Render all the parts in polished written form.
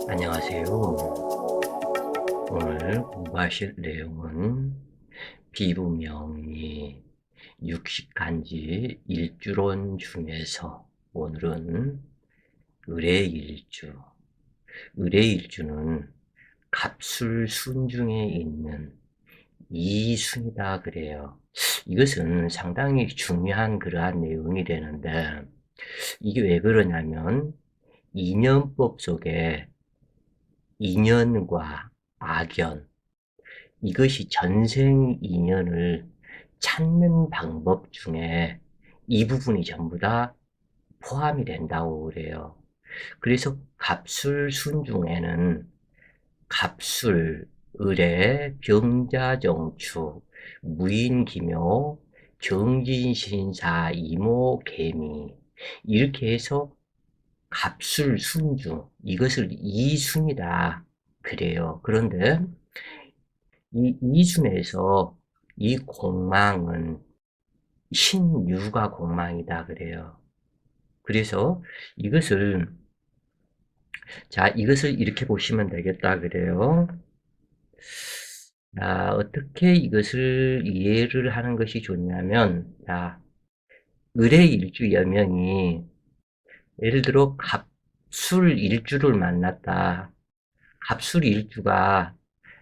안녕하세요. 오늘 공부하실 내용은 비부명의 육식간지 일주론 중에서 오늘은 의례일주. 의례일주는 갑술순 중에 있는 이순이다 그래요. 이것은 상당히 중요한 그러한 내용이 되는데, 이게 왜 그러냐면 인연법 속에 인연과 악연, 이것이 전생 인연을 찾는 방법 중에 이 부분이 전부 다 포함이 된다고 그래요. 그래서 갑술순 중에는 갑술, 을의 병자정축, 무인기묘, 경진신사, 이모개미, 이렇게 해서 갑술순중, 이것을 이순이다 그래요. 그런데 이 이순에서 이 공망은 신유가 공망이다 그래요. 그래서 이것을, 이것을 이렇게 보시면 되겠다 그래요. 어떻게 이것을 이해를 하는 것이 좋냐면, 을의 일주 여명이 예를 들어 갑술 일주를 만났다. 갑술 일주가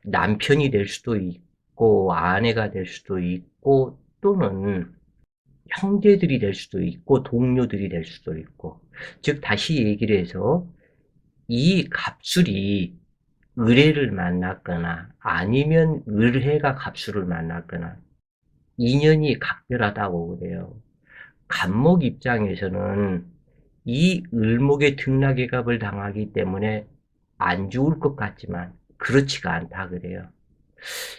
남편이 될 수도 있고 아내가 될 수도 있고 또는 형제들이 될 수도 있고 동료들이 될 수도 있고, 즉 다시 얘기를 해서 이 갑술이 을해를 만났거나 아니면 을해가 갑술을 만났거나 인연이 각별하다고 그래요. 갑목 입장에서는 이 을목의 등락의 갑을 당하기 때문에 안 좋을 것 같지만 그렇지가 않다 그래요.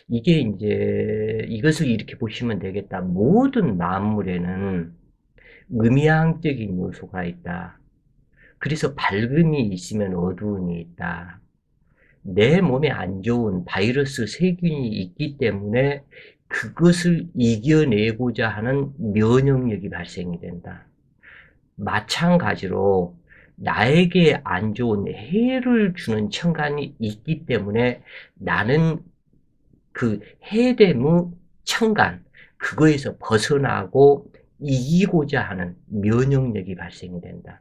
이게 이제 이것을 이렇게 보시면 되겠다. 모든 만물에는 음양적인 요소가 있다. 그래서 밝음이 있으면 어두움이 있다. 내 몸에 안 좋은 바이러스 세균이 있기 때문에 그것을 이겨내고자 하는 면역력이 발생이 된다. 마찬가지로 나에게 안 좋은 해를 주는 천간이 있기 때문에 나는 그 해대무 천간, 그거에서 벗어나고 이기고자 하는 면역력이 발생이 된다.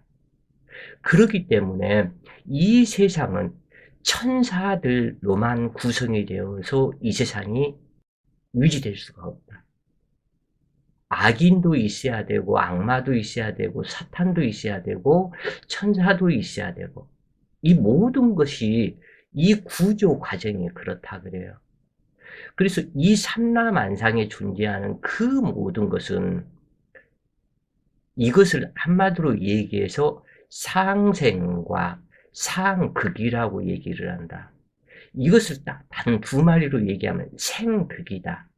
그렇기 때문에 이 세상은 천사들로만 구성이 되어서 이 세상이 유지될 수가 없다. 악인도 있어야 되고 악마도 있어야 되고 사탄도 있어야 되고 천사도 있어야 되고, 이 모든 것이 이 구조 과정이 그렇다 그래요. 그래서 이 삼라만상에 존재하는 그 모든 것은, 이것을 한마디로 얘기해서 상생과 상극이라고 얘기를 한다. 이것을 딱 단 두 마리로 얘기하면 생극이다.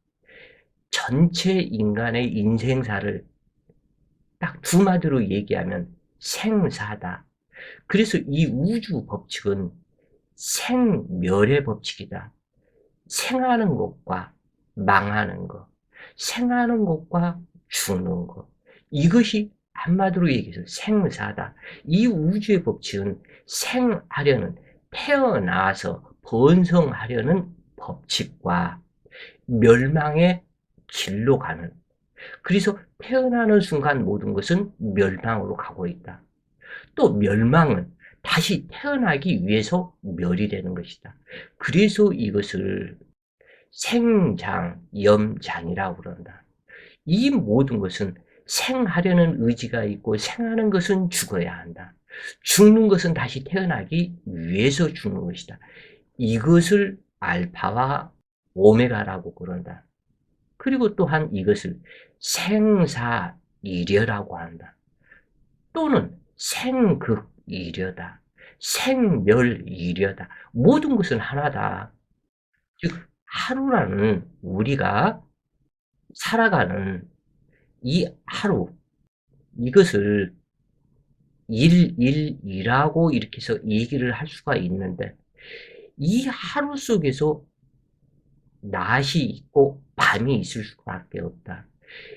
전체 인간의 인생사를 딱 두 마디로 얘기하면 생사다. 그래서 이 우주 법칙은 생멸의 법칙이다. 생하는 것과 망하는 것, 생하는 것과 죽는 것, 이것이 한마디로 얘기해서 생사다. 이 우주의 법칙은 생하려는, 태어나서 번성하려는 법칙과 멸망의 길로 가는, 그래서 태어나는 순간 모든 것은 멸망으로 가고 있다. 또 멸망은 다시 태어나기 위해서 멸이 되는 것이다. 그래서 이것을 생장, 염장이라고 그런다. 이 모든 것은 생하려는 의지가 있고 생하는 것은 죽어야 한다. 죽는 것은 다시 태어나기 위해서 죽는 것이다. 이것을 알파와 오메가라고 그런다. 그리고 또한 이것을 생사이려라고 한다. 또는 생극이려다. 생멸이려다. 모든 것은 하나다. 즉 하루라는 우리가 살아가는 이 하루, 이것을 일이라고 이렇게 해서 얘기를 할 수가 있는데, 이 하루 속에서 낮이 있고 밤이 있을 수밖에 없다.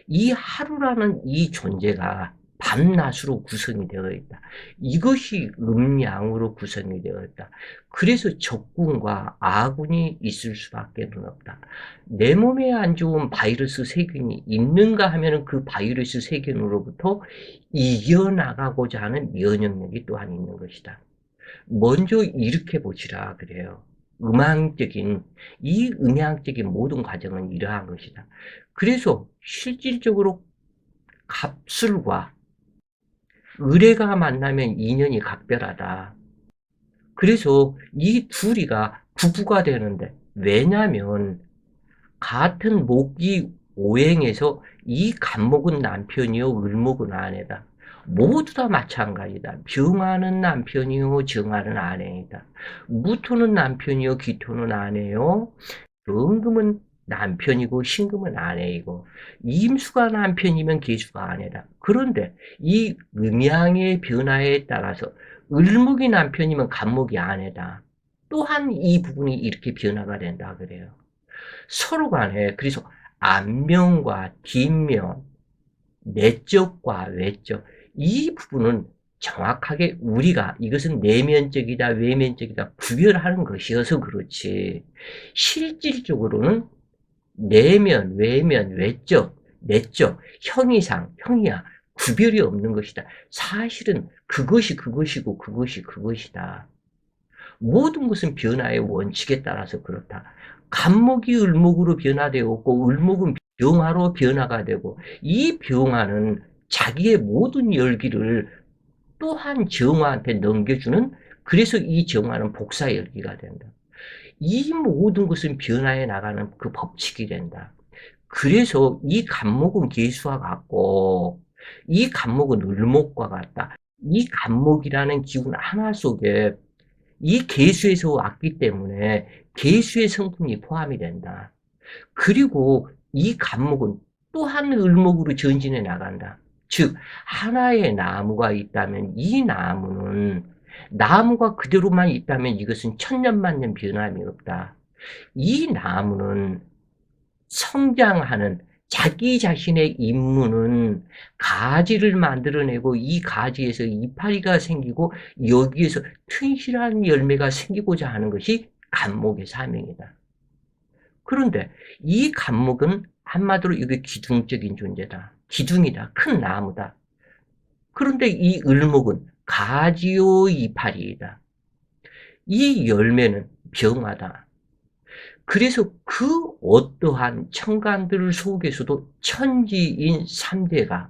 이 하루라는 이 존재가 밤낮으로 구성이 되어 있다. 이것이 음양으로 구성이 되어 있다. 그래서 적군과 아군이 있을 수밖에 없다. 내 몸에 안 좋은 바이러스 세균이 있는가 하면은 그 바이러스 세균으로부터 이겨나가고자 하는 면역력이 또한 있는 것이다. 먼저 이렇게 보시라 그래요. 이 음양적인 모든 과정은 이러한 것이다. 그래서 실질적으로 갑술과 을해가 만나면 인연이 각별하다. 그래서 이 둘이가 부부가 되는데, 왜냐면 같은 목이 오행에서 이 간목은 남편이요 을목은 아내다. 모두 다 마찬가지다. 병화는 남편이요 정화는 아내이다. 무토는 남편이요 기토는 아내요. 경금은 남편이고 신금은 아내이고 임수가 남편이면 계수가 아내다. 그런데 이 음양의 변화에 따라서 을목이 남편이면 간목이 아내다. 또한 이 부분이 이렇게 변화가 된다 그래요. 서로 간에 그래서 앞면과 뒷면, 내적과 외적 이 부분은 정확하게 우리가 이것은 내면적이다 외면적이다 구별하는 것이어서 그렇지 실질적으로는 내면, 외면, 외적, 내적, 형이상, 형이야 구별이 없는 것이다. 사실은 그것이 그것이고 그것이 그것이다. 모든 것은 변화의 원칙에 따라서 그렇다. 간목이 을목으로 변화되었고 을목은 병화로 변화가 되고 이 병화는 자기의 모든 열기를 또한 정화한테 넘겨주는 그래서 이 정화는 복사 열기가 된다. 이 모든 것은 변화해 나가는 그 법칙이 된다. 그래서 이 간목은 계수와 같고 이 간목은 을목과 같다. 이 간목이라는 기운 하나 속에 이 계수에서 왔기 때문에 계수의 성분이 포함이 된다. 그리고 이 간목은 또한 을목으로 전진해 나간다. 즉 하나의 나무가 있다면 이 나무는 나무가 그대로만 있다면 이것은 천년만년 변함이 없다. 이 나무는 성장하는 자기 자신의 임무는 가지를 만들어내고 이 가지에서 이파리가 생기고 여기에서 튼실한 열매가 생기고자 하는 것이 간목의 사명이다. 그런데 이 간목은 한마디로 이게 기둥적인 존재다. 기둥이다. 큰 나무다. 그런데 이 을목은 가지요 이파리이다. 이 열매는 병화다. 그래서 그 어떠한 천간들 속에서도 천지인 3대가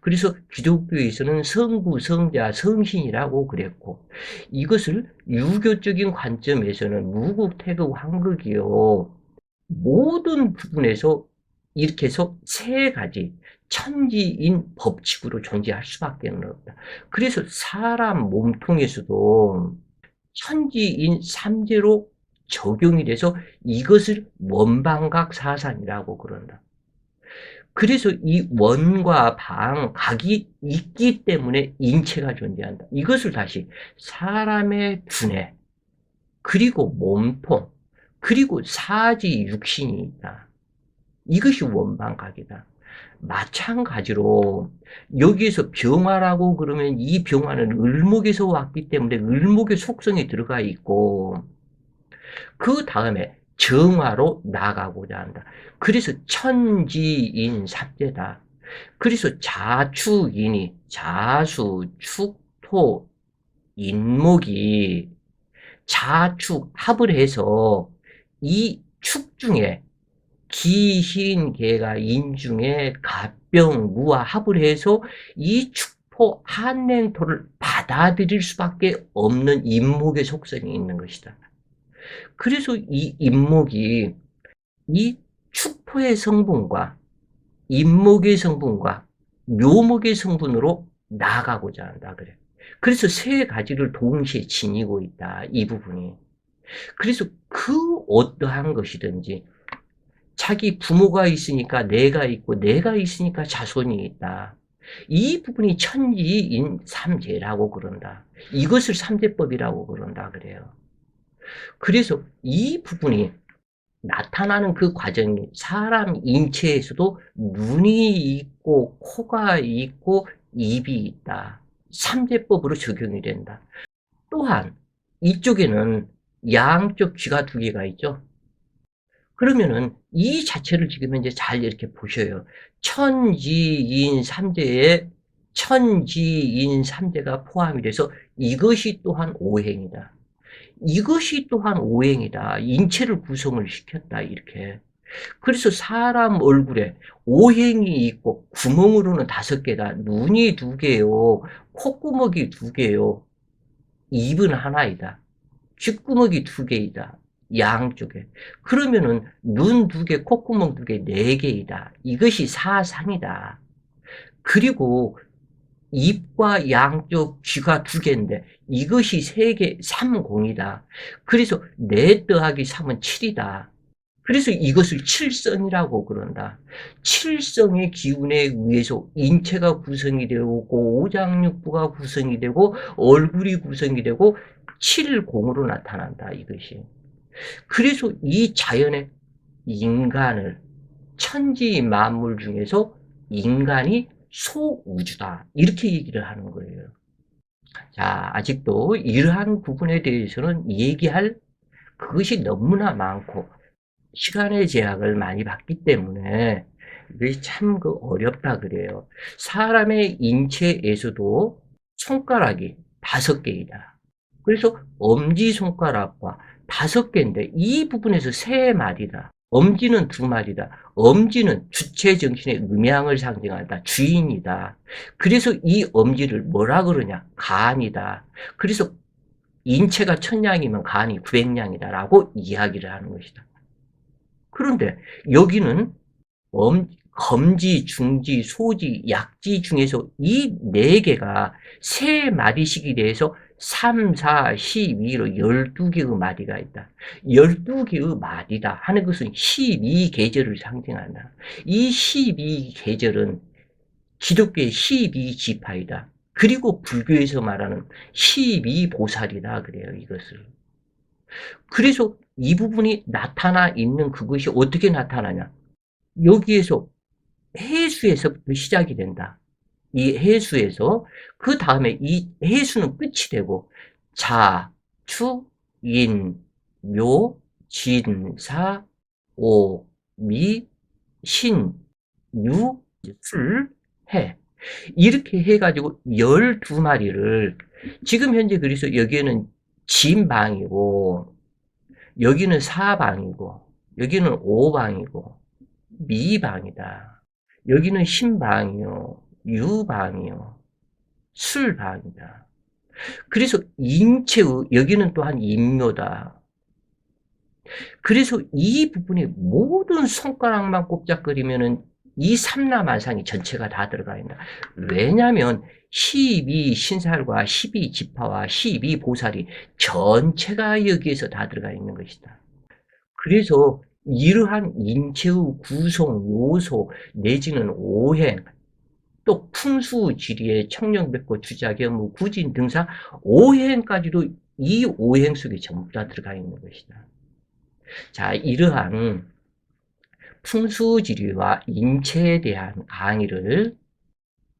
그래서 기독교에서는 성부, 성자, 성신이라고 그랬고 이것을 유교적인 관점에서는 무국, 태극, 환극이요. 모든 부분에서 이렇게 해서 세 가지 천지인 법칙으로 존재할 수밖에 없다. 그래서 사람 몸통에서도 천지인 삼재로 적용이 돼서 이것을 원방각 사상이라고 그런다. 그래서 이 원과 방, 각이 있기 때문에 인체가 존재한다. 이것을 다시 사람의 두뇌, 그리고 몸통, 그리고 사지 육신이 있다. 이것이 원방각이다. 마찬가지로 여기에서 병화라고 그러면 이 병화는 을목에서 왔기 때문에 을목의 속성이 들어가 있고 그 다음에 정화로 나가고자 한다. 그래서 천지인 삽재다. 그래서 자축인이 자수, 축토, 인목이 자축 합을 해서 이 축 중에 기신계가 인중에 갑병, 무와 합을 해서 이 축토, 한냉토를 받아들일 수밖에 없는 인목의 속성이 있는 것이다. 그래서 이 인목이 이 축토의 성분과 인목의 성분과 묘목의 성분으로 나아가고자 한다 그래. 그래서 세 가지를 동시에 지니고 있다. 이 부분이. 그래서 그 어떠한 것이든지 자기 부모가 있으니까 내가 있고 내가 있으니까 자손이 있다. 이 부분이 천지인 삼재라고 그런다. 이것을 삼재법이라고 그런다 그래요. 그래서 이 부분이 나타나는 그 과정이 사람 인체에서도 눈이 있고 코가 있고 입이 있다. 삼재법으로 적용이 된다. 또한 이쪽에는 양쪽 쥐가 두 개가 있죠. 그러면은 이 자체를 지금 현재 잘 이렇게 보셔요. 천지인 삼재에 천지인 삼재가 포함이 돼서 이것이 또한 오행이다. 이것이 또한 오행이다. 인체를 구성을 시켰다. 이렇게. 그래서 사람 얼굴에 오행이 있고 구멍으로는 5개다. 눈이 2개요. 콧구멍이 2개요. 입은 하나이다. 귓구멍이 2개이다. 양쪽에. 그러면은 눈 2개, 콧구멍 2개, 4개이다. 이것이 사상이다. 그리고 입과 양쪽 귀가 2개인데 이것이 3개, 3공이다. 그래서 4 더하기 3은 7이다. 그래서 이것을 칠성이라고 그런다. 칠성의 기운에 의해서 인체가 구성이 되고 오장육부가 구성이 되고 얼굴이 구성이 되고 칠공으로 나타난다. 이것이. 그래서 이 자연의 인간을 천지 만물 중에서 인간이 소우주다. 이렇게 얘기를 하는 거예요. 자, 아직도 이러한 부분에 대해서는 얘기할 그것이 너무나 많고 시간의 제약을 많이 받기 때문에 이게 참 어렵다 그래요. 사람의 인체에서도 손가락이 5개이다. 그래서 엄지손가락과 5개인데 이 부분에서 3마리다. 엄지는 2마리다. 엄지는 주체 정신의 음양을 상징한다. 주인이다. 그래서 이 엄지를 뭐라 그러냐? 간이다. 그래서 인체가 1000냥이면 간이 900냥이다라고 이야기를 하는 것이다. 그런데 여기는 검지, 중지, 소지, 약지 중에서 이 4개가 3마디씩이 돼서 3, 4, 12로 12개의 마디가 있다. 12개의 마디다 하는 것은 12계절을 상징한다. 이 12계절은 기독교의 12지파이다. 그리고 불교에서 말하는 12보살이다 그래요, 이것을. 그래서 이 부분이 나타나 있는 그것이 어떻게 나타나냐? 여기에서 해수에서부터 시작이 된다. 이 해수에서 그 다음에 이 해수는 끝이 되고 자, 추, 인, 묘, 진, 사, 오, 미, 신, 유, 술, 해. 이렇게 해가지고 12마리를 지금 현재 그래서 여기에는 진방이고 여기는 사방이고 여기는 오방이고 미방이다. 여기는 신방이요, 유방이요, 술방이다. 그래서 인체의 여기는 또한 인묘다. 그래서 이 부분이 모든 손가락만 꼼짝거리면은 이 삼라만상이 전체가 다 들어가 있다. 왜냐하면 12신살과 12지파와 12보살이 전체가 여기에서 다 들어가 있는 것이다. 그래서 이러한 인체의 구성 요소 내지는 오행 또 풍수지리의 청령백호 주작염 구진 등사 오행까지도 이 오행 속에 전부 다 들어가 있는 것이다. 자, 이러한 풍수지리와 인체에 대한 강의를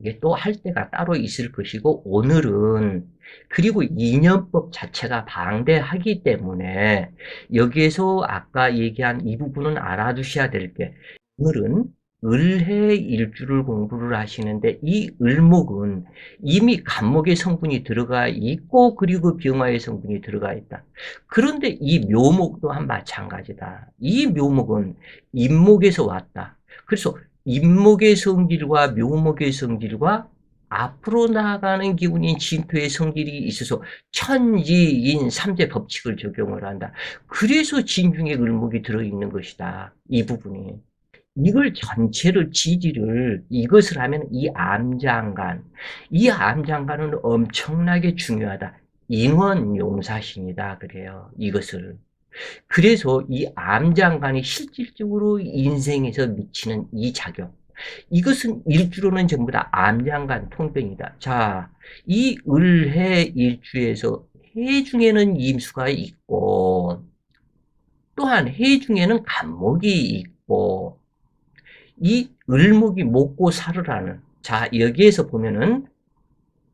이게 또 할 때가 따로 있을 것이고 오늘은 그리고 인연법 자체가 방대하기 때문에 여기에서 아까 얘기한 이 부분은 알아두셔야 될 게 오늘은 을해 일주를 공부를 하시는데 이 을목은 이미 간목의 성분이 들어가 있고 그리고 병화의 성분이 들어가 있다. 그런데 이 묘목 또한 마찬가지다. 이 묘목은 임목에서 왔다. 그래서 임목의 성질과 묘목의 성질과 앞으로 나아가는 기운인 진토의 성질이 있어서 천지인 삼재 법칙을 적용을 한다. 그래서 진중에 을목이 들어있는 것이다. 이 부분이. 이걸 전체를 지지를 이것을 하면 이 암장간, 이 암장간은 엄청나게 중요하다. 인원용사신이다. 그래요. 이것을. 그래서 이 암장간이 실질적으로 인생에서 미치는 이 작용. 이것은 일주로는 전부 다 암장간 통병이다. 자, 이 을해 일주에서 해 중에는 임수가 있고, 또한 해 중에는 간목이 있고, 이 을목이 먹고 살으라는 자, 여기에서 보면은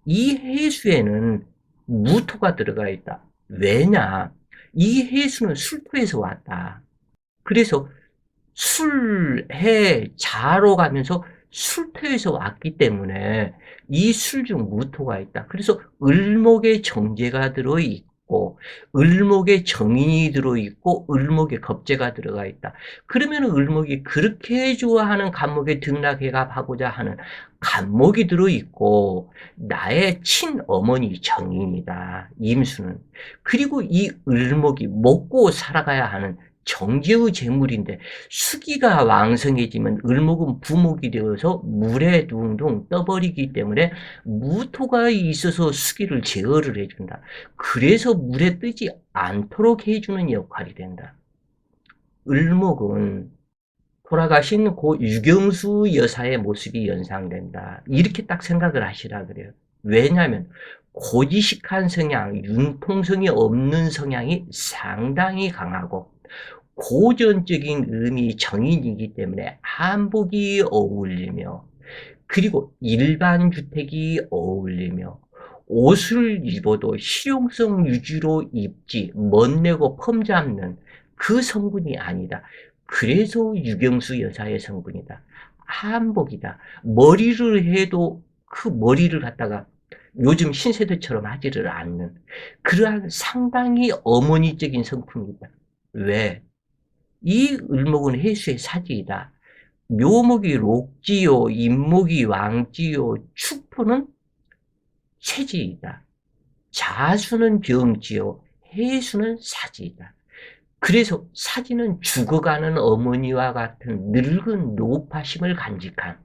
이 해수에는 무토가 들어가 있다. 왜냐? 이 해수는 술토에서 왔다. 그래서 술, 해, 자로 가면서 술토에서 왔기 때문에 이 술 중 무토가 있다. 그래서 을목에 정제가 들어있고, 을목에 정인이 들어있고, 을목에 겁재가 들어가 있다. 그러면 을목이 그렇게 좋아하는 간목에 등락해가하고자 하는 간목이 들어있고, 나의 친어머니 정인이다. 임수는. 그리고 이 을목이 먹고 살아가야 하는 정제의 재물인데 수기가 왕성해지면 을목은 부목이 되어서 물에 둥둥 떠버리기 때문에 무토가 있어서 수기를 제어를 해준다. 그래서 물에 뜨지 않도록 해주는 역할이 된다. 을목은 돌아가신 고 유경수 여사의 모습이 연상된다. 이렇게 딱 생각을 하시라 그래요. 왜냐하면 고지식한 성향, 융통성이 없는 성향이 상당히 강하고 고전적인 의미 정인이기 때문에 한복이 어울리며 그리고 일반 주택이 어울리며 옷을 입어도 실용성 유지로 입지 멋내고 폼 잡는 그 성분이 아니다. 그래서 유경수 여사의 성분이다. 한복이다. 머리를 해도 그 머리를 갖다가 요즘 신세대처럼 하지를 않는 그러한 상당히 어머니적인 성품이다. 왜? 이 을목은 해수의 사지이다. 묘목이 록지요, 임목이 왕지요, 축토는 세지이다. 자수는 병지요, 해수는 사지이다. 그래서 사지는 죽어가는 어머니와 같은 늙은 노파심을 간직한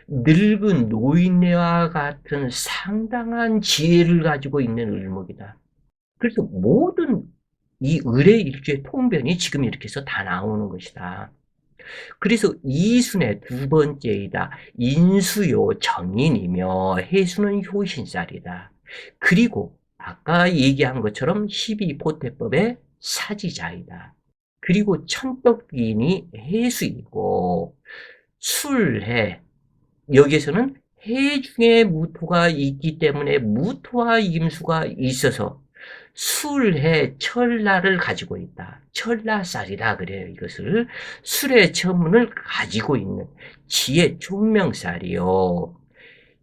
늙은 노인네와 같은 상당한 지혜를 가지고 있는 을목이다. 그래서 모든 이 을의 일주의 통변이 지금 이렇게 해서 다 나오는 것이다. 그래서 이순의 두 번째이다. 인수요 정인이며 해수는 효신살이다. 그리고 아까 얘기한 것처럼 12포태법의 사지자이다. 그리고 천덕인이 해수이고 술해 여기에서는 해 중에 무토가 있기 때문에 무토와 임수가 있어서 술해 철라를 가지고 있다. 철라쌀이라 그래요. 이것을 술의 천문을 가지고 있는 지혜 총명쌀이요.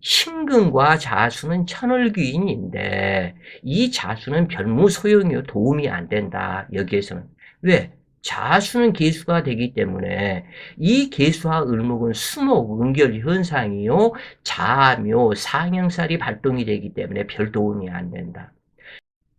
신금과 자수는 천을귀인인데 이 자수는 별무 소용이요 도움이 안 된다. 여기에서는 왜? 자수는 계수가 되기 때문에 이 계수와 을목은 수목, 은결 현상이요 자묘, 상형살이 발동이 되기 때문에 별 도움이 안 된다.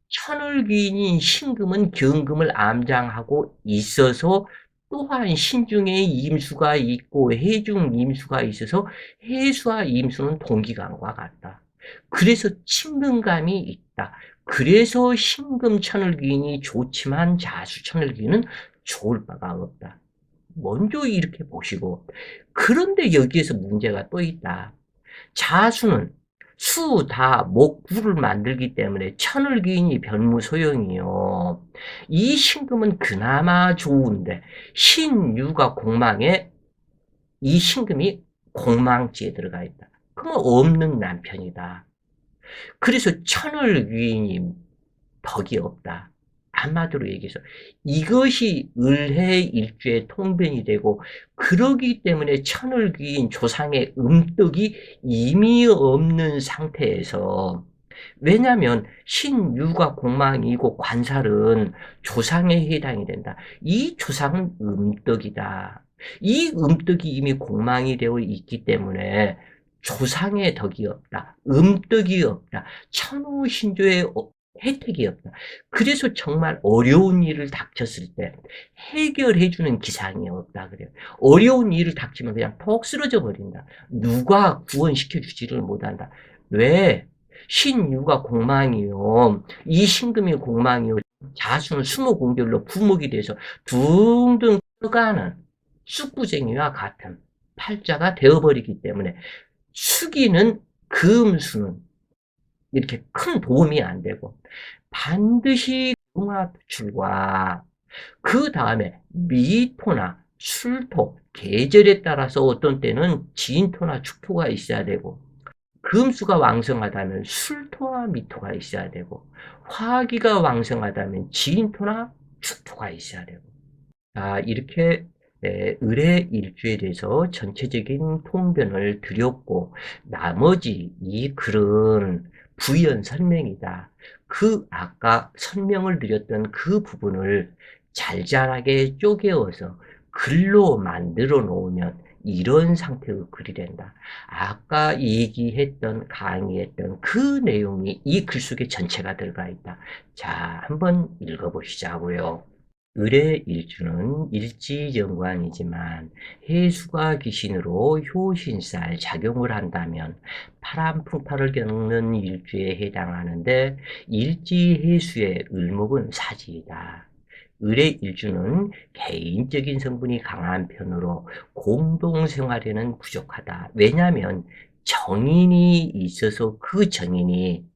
천을귀인인 신금은 경금을 암장하고 있어서 또한 신중에 임수가 있고 해중 임수가 있어서 해수와 임수는 동기간과 같다. 그래서 친근감이 있다. 그래서 신금 천을귀인이 좋지만 자수 천을귀인은 좋을 바가 없다. 먼저 이렇게 보시고 그런데 여기에서 문제가 또 있다. 자수는 수, 다, 목, 구를 만들기 때문에 천을귀인이 변무소용이요. 이 신금은 그나마 좋은데 신유가 공망에 이 신금이 공망지에 들어가 있다. 그러면 없는 남편이다. 그래서 천을귀인이 덕이 없다. 한마디로 얘기해서 이것이 을해 일주의 통변이 되고 그러기 때문에 천을귀인 조상의 음덕이 이미 없는 상태에서 왜냐하면 신유가 공망이고 관살은 조상에 해당이 된다. 이 조상은 음덕이다. 이 음덕이 이미 공망이 되어 있기 때문에 조상의 덕이 없다. 음덕이 없다. 천우신조의 혜택이 없다. 그래서 정말 어려운 일을 닥쳤을 때 해결해주는 기상이 없다 그래요. 어려운 일을 닥치면 그냥 퍽 쓰러져 버린다. 누가 구원시켜주지를 못한다. 왜? 신유가 공망이요. 이 신금이 공망이요. 자수는 수목공결로 부목이 돼서 둥둥 떠가는 쑥부쟁이와 같은 팔자가 되어버리기 때문에 수기는 금수는 이렇게 큰 도움이 안 되고 반드시 중화출과 그 다음에 미토나 술토, 계절에 따라서 어떤 때는 진토나 축토가 있어야 되고, 금수가 왕성하다면 술토나 미토가 있어야 되고, 화기가 왕성하다면 진토나 축토가 있어야 되고. 자, 이렇게 을의 일주에 대해서 전체적인 통변을 드렸고, 나머지 이 글은 부연 설명이다. 그 아까 설명을 드렸던 그 부분을 잘잘하게 쪼개어서 글로 만들어 놓으면 이런 상태의 글이 된다. 아까 얘기했던, 강의했던 그 내용이 이 글 속에 전체가 들어가 있다. 자, 한번 읽어보시자고요. 을의 일주는 일지정관이지만 해수가 귀신으로 효신살 작용을 한다면 파란풍파를 겪는 일주에 해당하는데 일지해수의 을목은 사지이다. 을의 일주는 개인적인 성분이 강한 편으로 공동생활에는 부족하다. 왜냐하면 정인이 있어서 그 정인이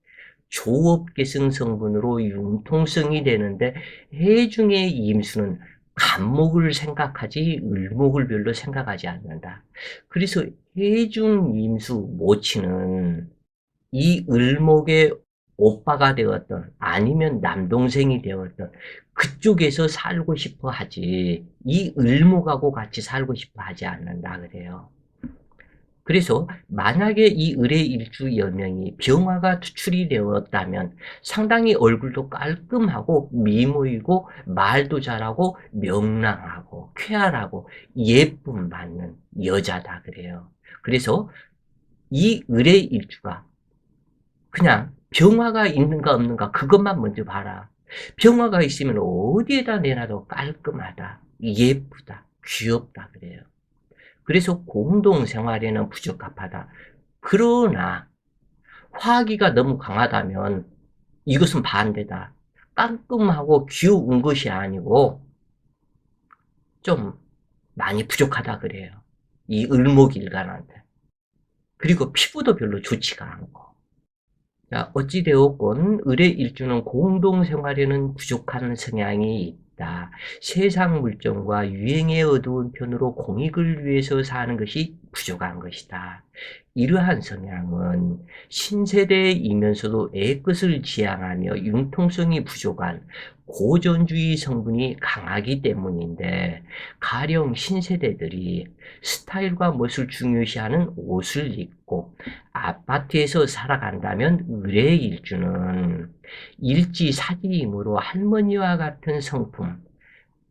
조업계승 성분으로 융통성이 되는데 해중의 임수는 간목을 생각하지 을목을 별로 생각하지 않는다. 그래서 해중 임수 모치는 이 을목의 오빠가 되었던 아니면 남동생이 되었던 그쪽에서 살고 싶어 하지 이 을목하고 같이 살고 싶어 하지 않는다 그래요. 그래서 만약에 이 을의 일주 여명이 병화가 투출이 되었다면 상당히 얼굴도 깔끔하고 미모이고 말도 잘하고 명랑하고 쾌활하고 예쁨 받는 여자다 그래요. 그래서 이 을의 일주가 그냥 병화가 있는가 없는가 그것만 먼저 봐라. 병화가 있으면 어디에다 내놔도 깔끔하다, 예쁘다, 귀엽다 그래요. 그래서 공동생활에는 부적합하다. 그러나 화기가 너무 강하다면 이것은 반대다. 깔끔하고 귀여운 것이 아니고 좀 많이 부족하다 그래요. 이 을목일간한테. 그리고 피부도 별로 좋지가 않고. 자, 어찌되었건 을의 일주는 공동생활에는 부족한 성향이 있다. 세상 물정과 유행에 어두운 편으로 공익을 위해서 사는 것이 부족한 것이다. 이러한 성향은 신세대이면서도 애것을 지향하며 융통성이 부족한 고전주의 성분이 강하기 때문인데, 가령 신세대들이 스타일과 멋을 중요시하는 옷을 입고 아파트에서 살아간다면 을의 일주는 일지사지이므로 할머니와 같은 성품,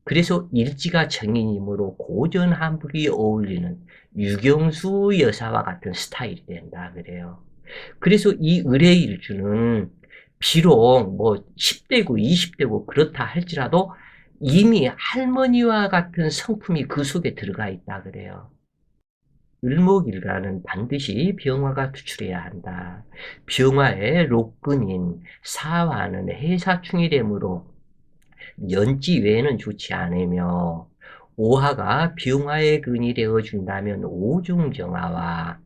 그래서 일지가 정인이므로 고전 한복이 어울리는 유경수 여사와 같은 스타일이 된다 그래요. 그래서 이 을의 일주는 비록 뭐 10대고 20대고 그렇다 할지라도 이미 할머니와 같은 성품이 그 속에 들어가 있다 그래요. 을목일간은 반드시 병화가 투출해야 한다. 병화의 록근인 사화는 해사충이 되므로 연지 외에는 좋지 않으며, 오화가 병화의 근이 되어준다면 오중정화와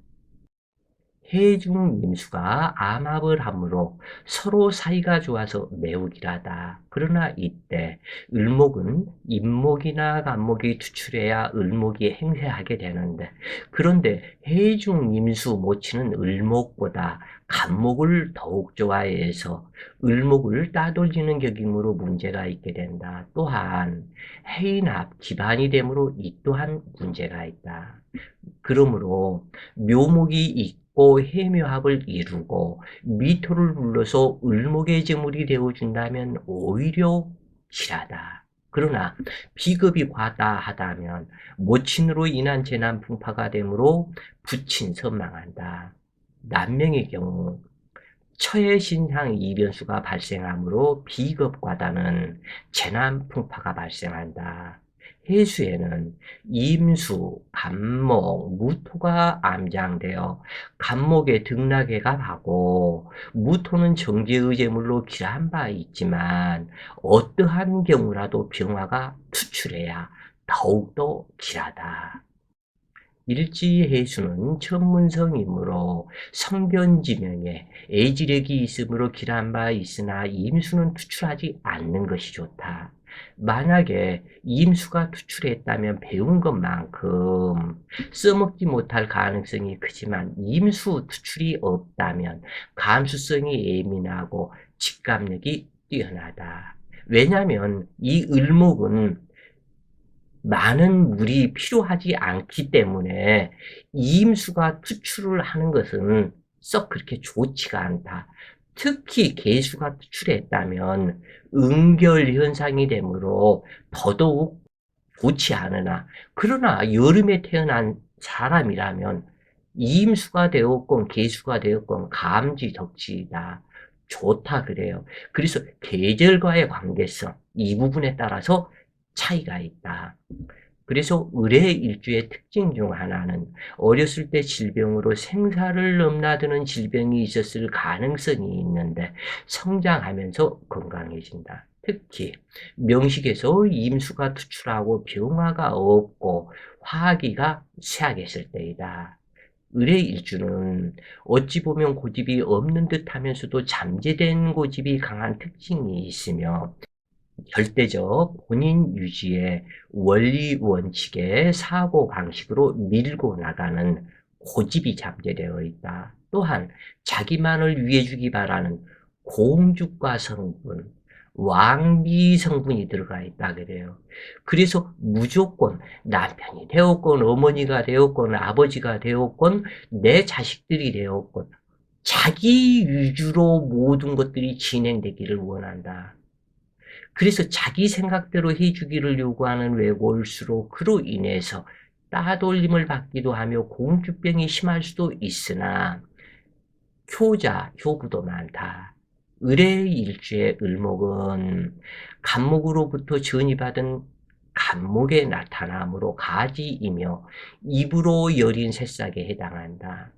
해중 임수가 암합을 하므로 서로 사이가 좋아서 매우 길하다. 그러나 이때 을목은 임목이나 간목이 투출해야 을목이 행세하게 되는데, 그런데 해중 임수 모치는 을목보다 간목을 더욱 좋아해서 을목을 따돌리는 격이므로 문제가 있게 된다. 또한 해인합 기반이 되므로 이 또한 문제가 있다. 그러므로 묘목이 있고 해묘합을 이루고 미토를 불러서 을목의 제물이 되어준다면 오히려 실하다. 그러나 비겁이 과다하다면 모친으로 인한 재난 풍파가 되므로 부친 선망한다. 남명의 경우 처의 신상 이변수가 발생하므로 비겁과다는 재난 풍파가 발생한다. 해수에는 임수, 간목, 무토가 암장되어 간목의 등락해가 가고 무토는 정제의 제물로 기한 바 있지만 어떠한 경우라도 병화가 투출해야 더욱더 길하다. 일지해수는 천문성이므로 성견지명에 애지력이 있으므로 길한 바 있으나 임수는 투출하지 않는 것이 좋다. 만약에 임수가 투출했다면 배운 것만큼 써먹지 못할 가능성이 크지만 임수 투출이 없다면 감수성이 예민하고 직감력이 뛰어나다. 왜냐하면 이 을목은 많은 물이 필요하지 않기 때문에 이임수가 투출을 하는 것은 썩 그렇게 좋지가 않다. 특히 개수가 투출했다면 응결 현상이 되므로 더더욱 좋지 않으나, 그러나 여름에 태어난 사람이라면 이임수가 되었건 개수가 되었건 감지덕지이다. 좋다 그래요. 그래서 계절과의 관계성, 이 부분에 따라서 차이가 있다. 그래서 을의 일주의 특징 중 하나는 어렸을 때 질병으로 생사를 넘나드는 질병이 있었을 가능성이 있는데 성장하면서 건강해진다. 특히 명식에서 임수가 투출하고 병화가 없고 화기가 쇠하겠을 때이다. 을의 일주는 어찌 보면 고집이 없는 듯 하면서도 잠재된 고집이 강한 특징이 있으며 절대적 본인 유지의 원리 원칙의 사고 방식으로 밀고 나가는 고집이 잠재되어 있다. 또한 자기만을 위해주기 바라는 공주과 성분, 왕비 성분이 들어가 있다 그래요. 그래서 무조건 남편이 되었건 어머니가 되었건 아버지가 되었건 내 자식들이 되었건 자기 위주로 모든 것들이 진행되기를 원한다. 그래서 자기 생각대로 해주기를 요구하는 외골수로 그로 인해서 따돌림을 받기도 하며 공주병이 심할 수도 있으나 효자, 효부도 많다. 을의 일주의 을목은 간목으로부터 전이받은 간목에 나타나므로 가지이며 입으로 여린 새싹에 해당한다.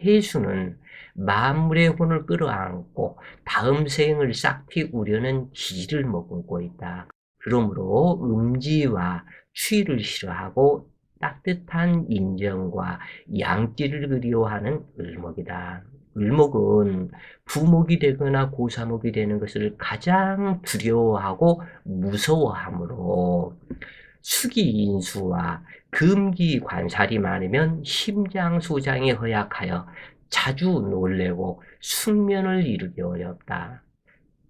해수는 만물의 혼을 끌어안고 다음 생을 싹피 우려는 기를 머금고 있다. 그러므로 음지와 추위를 싫어하고 따뜻한 인정과 양지를 그리워하는 을목이다. 을목은 부목이 되거나 고사목이 되는 것을 가장 두려워하고 무서워하므로 수기인수와 금기 관살이 많으면 심장 소장이 허약하여 자주 놀래고 숙면을 이루기 어렵다.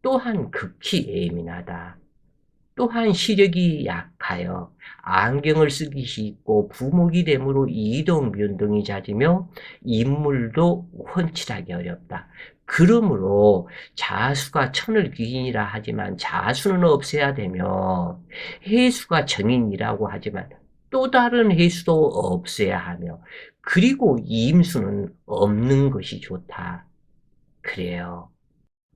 또한 극히 예민하다. 또한 시력이 약하여 안경을 쓰기 쉽고 부목이 되므로 이동 변동이 잦으며 인물도 훤칠하기 어렵다. 그러므로 자수가 천을 귀인이라 하지만 자수는 없애야 되며 해수가 정인이라고 하지만 또 다른 해수도 없애야 하며 그리고 임수는 없는 것이 좋다. 그래요.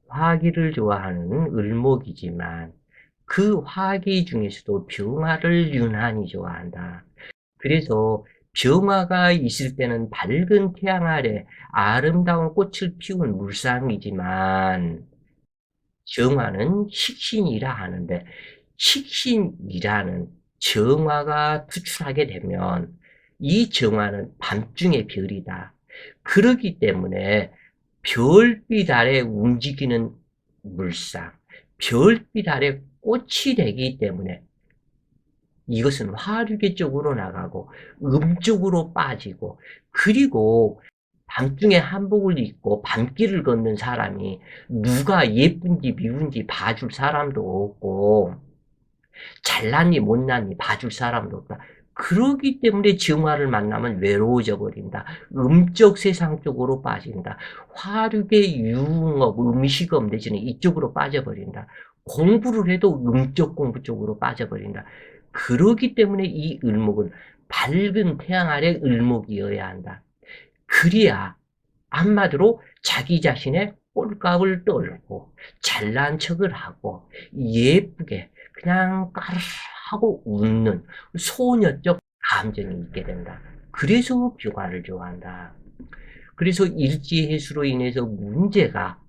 화기를 좋아하는 을목이지만 그 화기 중에서도 병화를 유난히 좋아한다. 그래서 병화가 있을 때는 밝은 태양 아래 아름다운 꽃을 피운 물상이지만 정화는 식신이라 하는데 식신이라는 정화가 투출하게 되면 이 정화는 밤중의 별이다. 그렇기 때문에 별빛 아래 움직이는 물상, 별빛 아래 꽃이 되기 때문에 이것은 화류계 쪽으로 나가고 음쪽으로 빠지고, 그리고 밤중에 한복을 입고 밤길을 걷는 사람이 누가 예쁜지 미운지 봐줄 사람도 없고 잘났니 못났니 봐줄 사람도 없다. 그러기 때문에 정화를 만나면 외로워져 버린다. 음적 세상 쪽으로 빠진다. 화류계 유흥업, 음식업 내지는 이쪽으로 빠져버린다. 공부를 해도 음적 공부 쪽으로 빠져버린다. 그러기 때문에 이 을목은 밝은 태양 아래 을목이어야 한다. 그래야 한마디로 자기 자신의 꼴값을 떨고 잘난 척을 하고 예쁘게 그냥 까르르하고 웃는 소녀적 감정이 있게 된다. 그래서 뷰가를 좋아한다. 그래서 일지해수로 인해서 문제가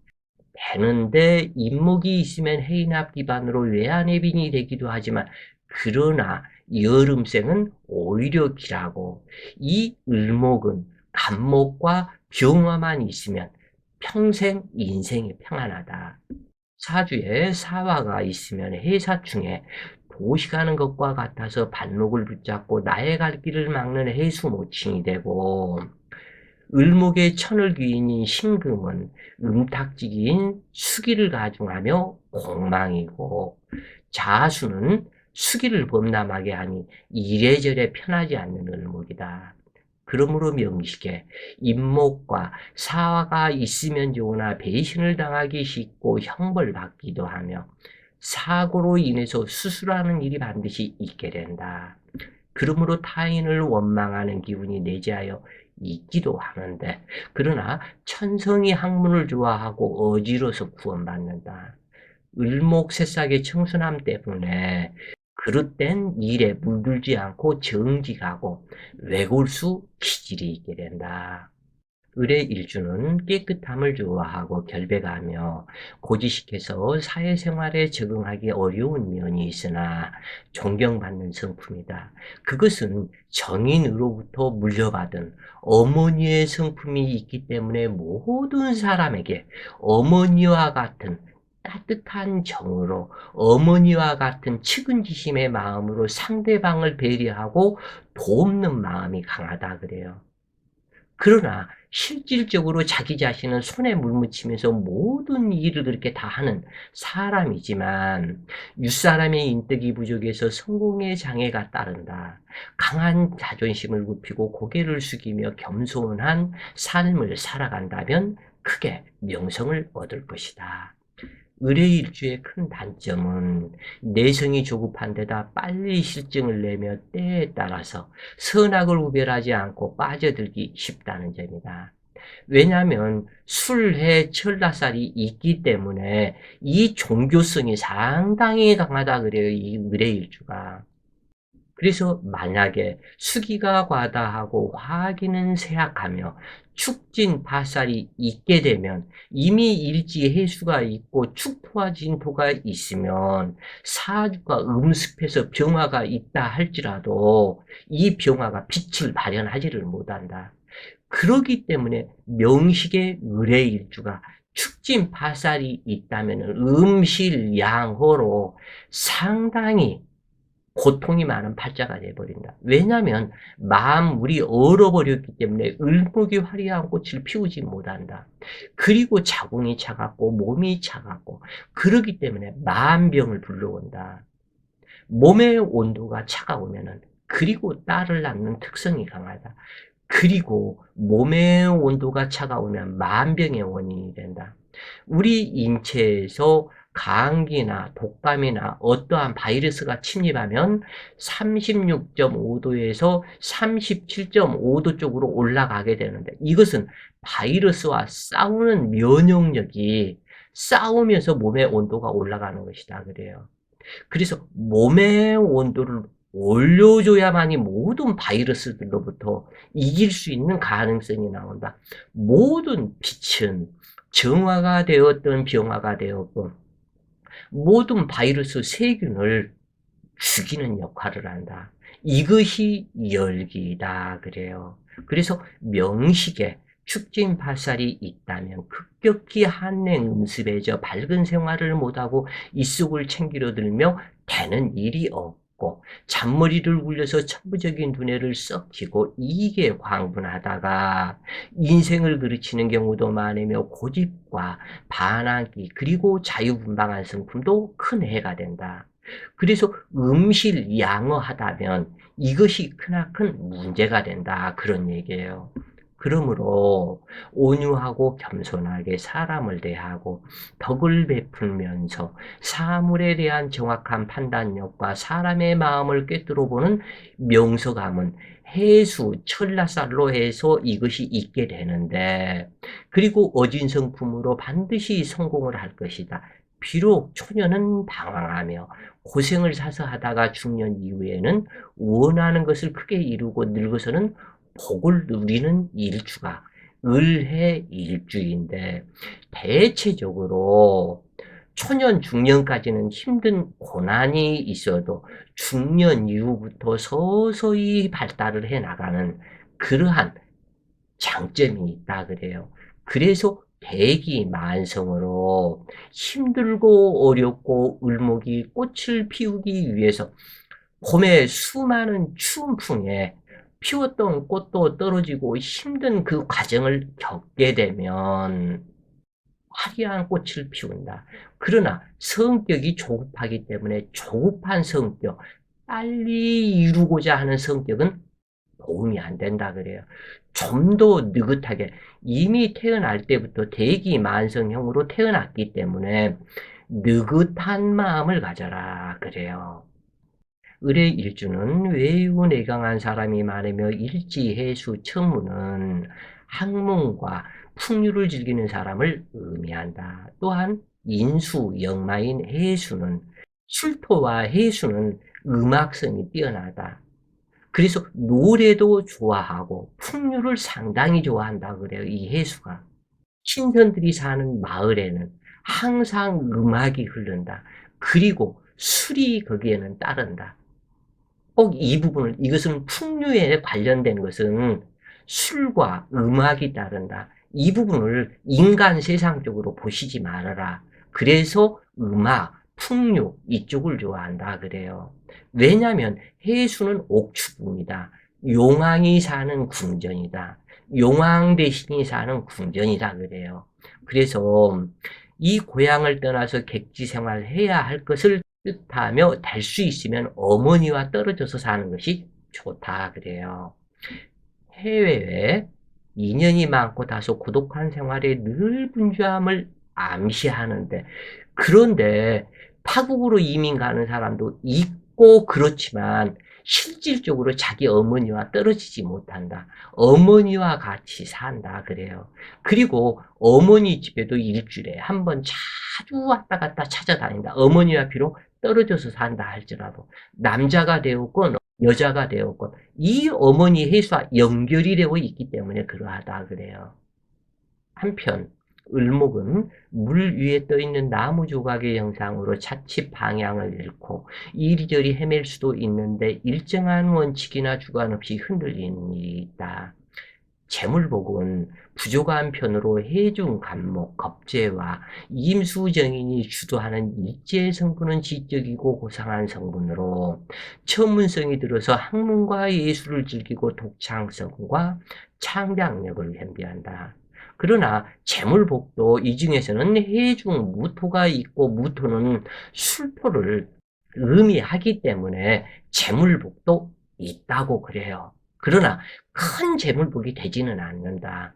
되는데 임목이 있으면 해인합 기반으로 외환해빈이 되기도 하지만 그러나 여름생은 오히려 길하고 이 을목은 간목과 병화만 있으면 평생 인생이 평안하다. 사주에 사화가 있으면 해사충에 도시 가는 것과 같아서 발목을 붙잡고 나의 갈 길을 막는 해수모칭이 되고, 을목의 천을귀인인 신금은 음탁지기인 수기를 가중하며 공망이고, 자수는 수기를 범람하게 하니 이래저래 편하지 않는 을목이다. 그러므로 명식에 임목과 사화가 있으면 좋으나 배신을 당하기 쉽고 형벌받기도 하며 사고로 인해서 수술하는 일이 반드시 있게 된다. 그러므로 타인을 원망하는 기운이 내재하여 있기도 하는데, 그러나 천성이 학문을 좋아하고 어지러서 구원받는다. 을목 새싹의 청순함 때문에 그릇된 일에 물들지 않고 정직하고 외골수 기질이 있게 된다. 을의 일주는 깨끗함을 좋아하고 결백하며 고지식해서 사회생활에 적응하기 어려운 면이 있으나 존경받는 성품이다. 그것은 정인으로부터 물려받은 어머니의 성품이 있기 때문에 모든 사람에게 어머니와 같은 따뜻한 정으로, 어머니와 같은 측은지심의 마음으로 상대방을 배려하고 돕는 마음이 강하다 그래요. 그러나 실질적으로 자기 자신은 손에 물 묻히면서 모든 일을 그렇게 다 하는 사람이지만 윗사람의 인덕이 부족해서 성공의 장애가 따른다. 강한 자존심을 굽히고 고개를 숙이며 겸손한 삶을 살아간다면 크게 명성을 얻을 것이다. 의뢰일주의 큰 단점은 내성이 조급한 데다 빨리 실증을 내며 때에 따라서 선악을 구별하지 않고 빠져들기 쉽다는 점이다. 왜냐하면 술해 철라살이 있기 때문에 이 종교성이 상당히 강하다 그래요. 이 의뢰일주가. 그래서 만약에 수기가 과다하고 화기는 쇠약하며 축진 파살이 있게 되면 이미 일지 해수가 있고 축토와 진토가 있으면 사주가 음습해서 병화가 있다 할지라도 이 병화가 빛을 발현하지를 못한다. 그러기 때문에 명식의 의뢰일주가 축진 파살이 있다면 음실양호로 상당히 고통이 많은 팔자가 돼버린다. 왜냐하면 마음물이 얼어버렸기 때문에 을목이 화려한 꽃을 피우지 못한다. 그리고 자궁이 차갑고 몸이 차갑고 그러기 때문에 만병을 불러온다. 몸의 온도가 차가우면은 그리고 딸을 낳는 특성이 강하다. 그리고 몸의 온도가 차가우면 만병의 원인이 된다. 우리 인체에서 감기나 독감이나 어떠한 바이러스가 침입하면 36.5도에서 37.5도 쪽으로 올라가게 되는데, 이것은 바이러스와 싸우는 면역력이 싸우면서 몸의 온도가 올라가는 것이다 그래요. 그래서 몸의 온도를 올려줘야만이 모든 바이러스들로부터 이길 수 있는 가능성이 나온다. 모든 빛은 정화가 되었던 병화가 되었고 모든 바이러스 세균을 죽이는 역할을 한다. 이것이 열기다 그래요. 그래서 명식에 축진 파살이 있다면 급격히 한냉 음습해져 밝은 생활을 못하고 이속을 챙기려 들며 되는 일이 없고 잔머리를 굴려서 천부적인 두뇌를 썩히고 이익에 광분하다가 인생을 그르치는 경우도 많으며 고집과 반항기 그리고 자유분방한 성품도 큰 해가 된다. 그래서 음실양어하다면 이것이 크나큰 문제가 된다. 그런 얘기예요. 그러므로 온유하고 겸손하게 사람을 대하고 덕을 베풀면서 사물에 대한 정확한 판단력과 사람의 마음을 꿰뚫어 보는 명석함은 해수, 철라살로 해서 이것이 있게 되는데, 그리고 어진성품으로 반드시 성공을 할 것이다. 비록 초년은 방황하며 고생을 사서 하다가 중년 이후에는 원하는 것을 크게 이루고 늙어서는 복을 누리는 일주가 을해 일주인데, 대체적으로 초년 중년까지는 힘든 고난이 있어도 중년 이후부터 서서히 발달을 해 나가는 그러한 장점이 있다 그래요. 그래서 대기만성으로 힘들고 어렵고 을목이 꽃을 피우기 위해서 봄에 수많은 추운 풍에 피웠던 꽃도 떨어지고 힘든 그 과정을 겪게 되면 화려한 꽃을 피운다. 그러나 성격이 조급하기 때문에 조급한 성격, 빨리 이루고자 하는 성격은 도움이 안 된다 그래요. 좀 더 느긋하게 이미 태어날 때부터 대기만성형으로 태어났기 때문에 느긋한 마음을 가져라 그래요. 을의 일주는 외유내강한 사람이 많으며 일지해수 천문은 학문과 풍류를 즐기는 사람을 의미한다. 또한 인수, 역마인 해수는 술토와 해수는 음악성이 뛰어나다. 그래서 노래도 좋아하고 풍류를 상당히 좋아한다 그래요. 이 해수가. 신선들이 사는 마을에는 항상 음악이 흐른다. 그리고 술이 거기에는 따른다. 꼭 이 부분을, 이것은 풍류에 관련된 것은 술과 음악이 따른다. 이 부분을 인간 세상적으로 보시지 말아라. 그래서 음악, 풍류 이쪽을 좋아한다 그래요. 왜냐하면 해수는 옥추부입니다. 용왕이 사는 궁전이다. 용왕 대신이 사는 궁전이다 그래요. 그래서 이 고향을 떠나서 객지 생활해야 할 것을 뜻하며 될 수 있으면 어머니와 떨어져서 사는 것이 좋다 그래요. 해외에 인연이 많고 다소 고독한 생활에 늘 분주함을 암시하는데, 그런데 타국으로 이민 가는 사람도 있고 그렇지만 실질적으로 자기 어머니와 떨어지지 못한다. 어머니와 같이 산다 그래요. 그리고 어머니 집에도 일주일에 한 번 자주 왔다 갔다 찾아다닌다. 어머니와 비록 떨어져서 산다 할지라도 남자가 되었건 여자가 되었건 이 어머니 해수와 연결이 되어 있기 때문에 그러하다 그래요. 한편 을목은 물 위에 떠있는 나무 조각의 형상으로 자칫 방향을 잃고 이리저리 헤맬 수도 있는데 일정한 원칙이나 주관 없이 흔들리는 일이 있다. 재물복은 부족한 편으로 해중 간목, 겁재와 임수정인이 주도하는 일제 성분은 지적이고 고상한 성분으로 천문성이 들어서 학문과 예술을 즐기고 독창성과 창작력을 겸비한다. 그러나 재물복도 이 중에서는 해중 무토가 있고 무토는 술토를 의미하기 때문에 재물복도 있다고 그래요. 그러나 큰 재물복이 되지는 않는다.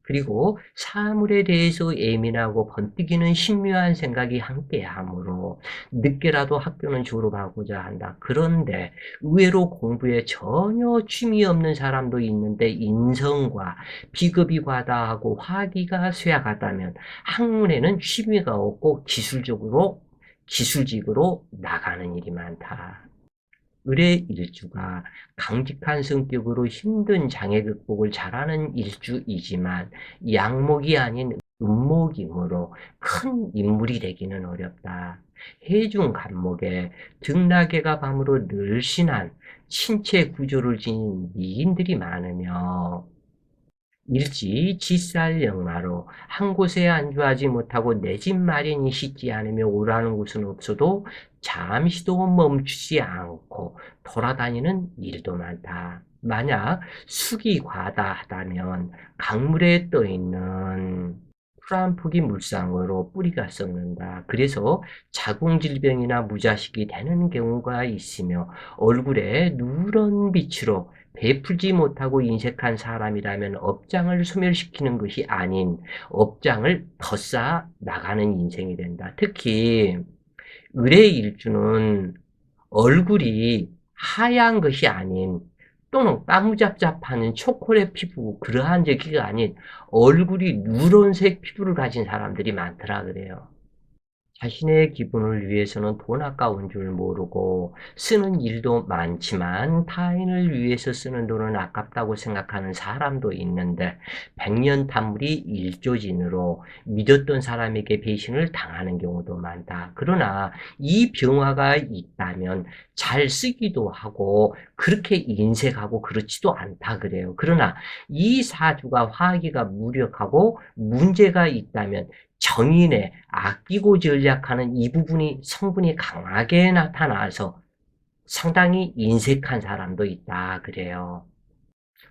그리고 사물에 대해서 예민하고 번뜩이는 신묘한 생각이 함께하므로 늦게라도 학교는 졸업하고자 한다. 그런데 의외로 공부에 전혀 취미 없는 사람도 있는데 인성과 비겁이 과다하고 화기가 쇠약하다면 학문에는 취미가 없고 기술직으로 나가는 일이 많다. 을의 일주가 강직한 성격으로 힘든 장애 극복을 잘하는 일주이지만 양목이 아닌 음목이므로 큰 인물이 되기는 어렵다. 해중 간목에 등나개가 밤으로 늘씬한 신체 구조를 지닌 미인들이 많으며 일지 지살역마로 한 곳에 안주하지 못하고 내 집 마련이 쉽지 않으며 오라는 곳은 없어도 잠시도 멈추지 않고 돌아다니는 일도 많다. 만약 숙이 과다하다면 강물에 떠있는 풀 한 폭이 물상으로 뿌리가 썩는다. 그래서 자궁질병이나 무자식이 되는 경우가 있으며 얼굴에 누런 빛으로 베풀지 못하고 인색한 사람이라면 업장을 소멸시키는 것이 아닌 업장을 더 쌓아 나가는 인생이 된다. 특히 을의 일주는 얼굴이 하얀 것이 아닌 또는 까무잡잡하는 초콜릿 피부 그러한 저기가 아닌 얼굴이 누런색 피부를 가진 사람들이 많더라 그래요. 자신의 기분을 위해서는 돈 아까운 줄 모르고 쓰는 일도 많지만 타인을 위해서 쓰는 돈은 아깝다고 생각하는 사람도 있는데 백년탄물이 일조진으로 믿었던 사람에게 배신을 당하는 경우도 많다. 그러나 이 병화가 있다면 잘 쓰기도 하고 그렇게 인색하고 그렇지도 않다 그래요. 그러나 이 사주가 화기가 무력하고 문제가 있다면 정인에 아끼고 전략하는 이 부분이 성분이 강하게 나타나서 상당히 인색한 사람도 있다 그래요.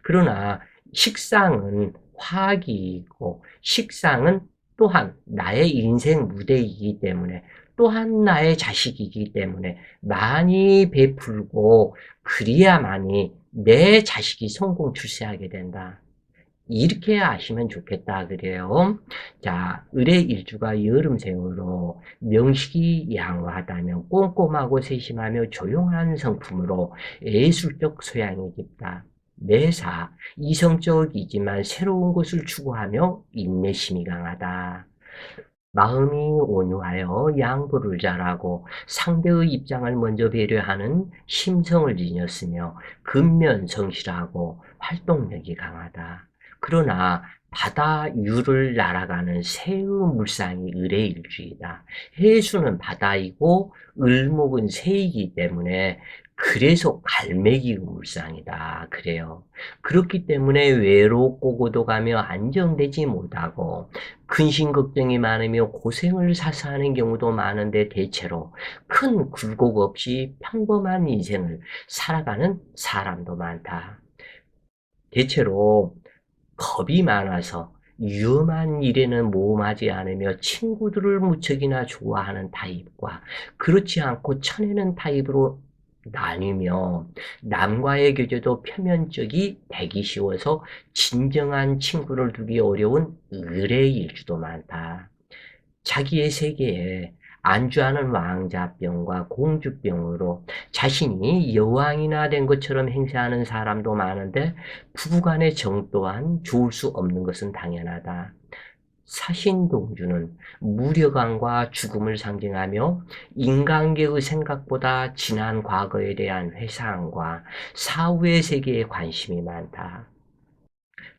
그러나 식상은 화기이고 식상은 또한 나의 인생 무대이기 때문에 또한 나의 자식이기 때문에 많이 베풀고 그래야만이 내 자식이 성공 출세하게 된다. 이렇게 아시면 좋겠다 그래요. 자, 을의 일주가 여름생으로 명식이 양호하다면 꼼꼼하고 세심하며 조용한 성품으로 예술적 소양이 깊다. 매사 이성적이지만 새로운 것을 추구하며 인내심이 강하다. 마음이 온유하여 양보를 잘하고 상대의 입장을 먼저 배려하는 심성을 지녔으며 근면성실하고 활동력이 강하다. 그러나 바다 위를 날아가는 새의 물상이 을의 일주이다. 해수는 바다이고 을목은 새이기 때문에 그래서 갈매기 물상이다. 그래요. 그렇기 때문에 외롭고 고독하며 안정되지 못하고 근심 걱정이 많으며 고생을 사서 하는 경우도 많은데 대체로 큰 굴곡 없이 평범한 인생을 살아가는 사람도 많다. 대체로 겁이 많아서 위험한 일에는 모험하지 않으며 친구들을 무척이나 좋아하는 타입과 그렇지 않고 쳐내는 타입으로 나뉘며 남과의 교제도 표면적이 되기 쉬워서 진정한 친구를 두기 어려운 의뢰 일주도 많다. 자기의 세계에 안주하는 왕자병과 공주병으로 자신이 여왕이나 된 것처럼 행세하는 사람도 많은데 부부간의 정 또한 좋을 수 없는 것은 당연하다. 사신동주는 무력함과 죽음을 상징하며 인간계의 생각보다 지난 과거에 대한 회상과 사후의 세계에 관심이 많다.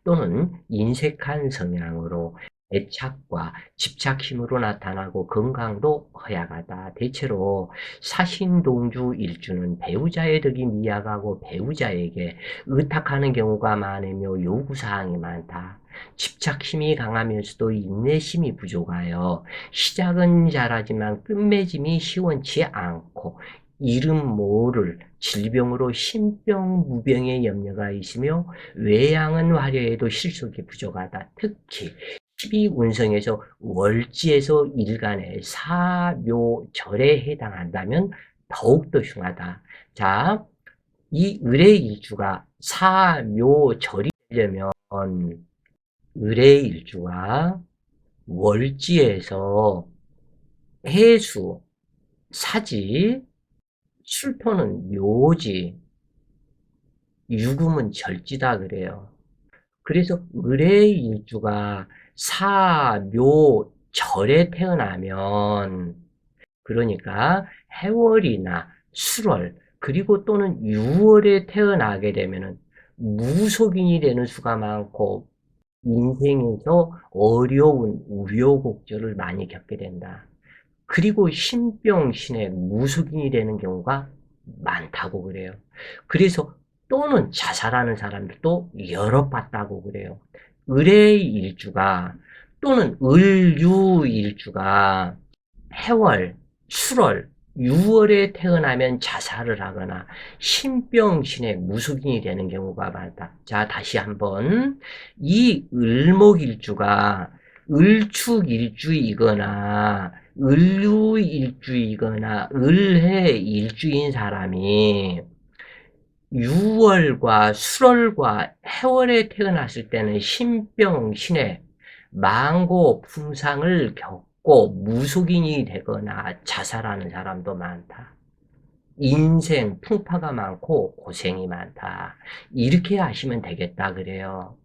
또는 인색한 성향으로 애착과 집착심으로 나타나고 건강도 허약하다. 대체로 사신동주 일주는 배우자의 덕이 미약하고 배우자에게 의탁하는 경우가 많으며 요구사항이 많다. 집착심이 강하면서도 인내심이 부족하여 시작은 잘하지만 끝맺음이 시원치 않고 이름 모를 질병으로 신병무병의 염려가 있으며 외양은 화려해도 실속이 부족하다. 특히 12운성에서 월지에서 일간의 사묘절에 해당한다면 더욱더 흉하다. 자, 이 을의 일주가 사묘절이 되려면 을의 일주가 월지에서 해수, 사지, 술토는 묘지, 유금은 절지다 그래요. 그래서 을의 일주가 사묘절에 태어나면 그러니까 해월이나 술월 그리고 또는 6월에 태어나게 되면은 무속인이 되는 수가 많고 인생에서 어려운 우여곡절을 많이 겪게 된다. 그리고 신병신의 무속인이 되는 경우가 많다고 그래요. 그래서 또는 자살하는 사람들도 여러 봤다고 그래요. 을의 일주가 또는 을유일주가 해월, 술월, 6월에 태어나면 자살을 하거나 신병신의 무속인이 되는 경우가 많다. 자, 다시 한번 이 을목일주가 을축일주이거나 을유일주이거나 을해일주인 사람이 6월과 술월과 해월에 태어났을 때는 신병신의 망고 풍상을 겪고 무속인이 되거나 자살하는 사람도 많다. 인생 풍파가 많고 고생이 많다. 이렇게 하시면 되겠다 그래요.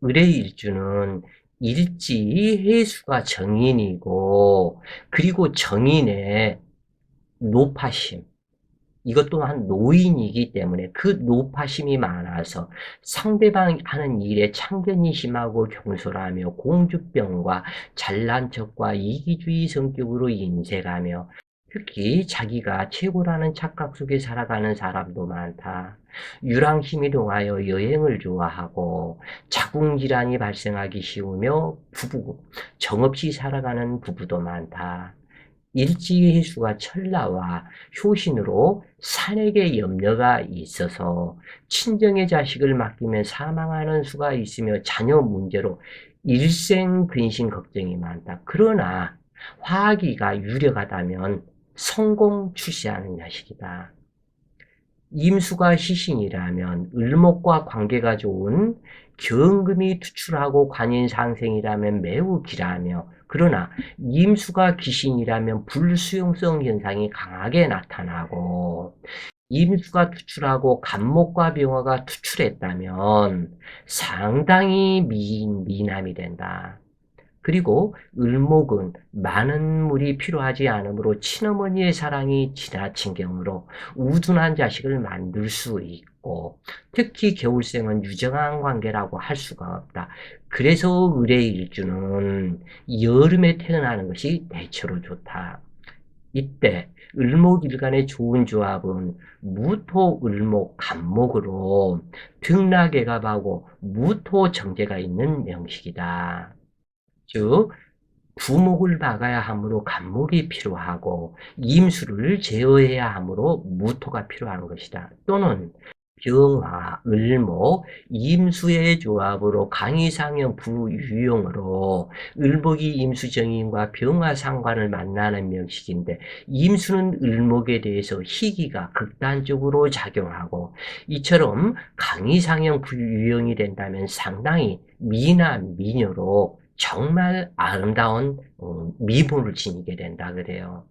을의 일주는 일지해수가 정인이고, 그리고 정인의 노파심, 이것 또한 노인이기 때문에 그 노파심이 많아서 상대방이 하는 일에 참견이 심하고 경솔하며 공주병과 잘난 척과 이기주의 성격으로 인색하며, 특히 자기가 최고라는 착각 속에 살아가는 사람도 많다. 유랑심이 동하여 여행을 좋아하고 자궁질환이 발생하기 쉬우며 정없이 살아가는 부부도 많다. 일지해수가 천라와 효신으로 산에게 염려가 있어서 친정의 자식을 맡기면 사망하는 수가 있으며 자녀 문제로 일생 근심 걱정이 많다. 그러나 화기가 유력하다면 성공 출세하는 자식이다. 임수가 시신이라면 을목과 관계가 좋은 경금이 투출하고 관인상생이라면 매우 길하며, 그러나 임수가 귀신이라면 불수용성 현상이 강하게 나타나고, 임수가 투출하고 간목과 병화가 투출했다면 상당히 미남이 된다. 그리고 을목은 많은 물이 필요하지 않으므로 친어머니의 사랑이 지나친 경우로 우둔한 자식을 만들 수 있고, 특히 겨울생은 유정한 관계라고 할 수가 없다. 그래서 을의 일주는 여름에 태어나는 것이 대체로 좋다. 이때 을목일간의 좋은 조합은 무토, 을목, 간목으로 등락애갑하고 무토 정제가 있는 명식이다. 즉 부목을 박아야 하므로 간목이 필요하고 임수를 제어해야 하므로 무토가 필요한 것이다. 또는 병화, 을목, 임수의 조합으로 강의상형 부유용으로 을목이 임수정인과 병화 상관을 만나는 명식인데, 임수는 을목에 대해서 희기가 극단적으로 작용하고, 이처럼 강의상형 부유용이 된다면 상당히 미남, 미녀로 정말 아름다운 미모를 지니게 된다 그래요.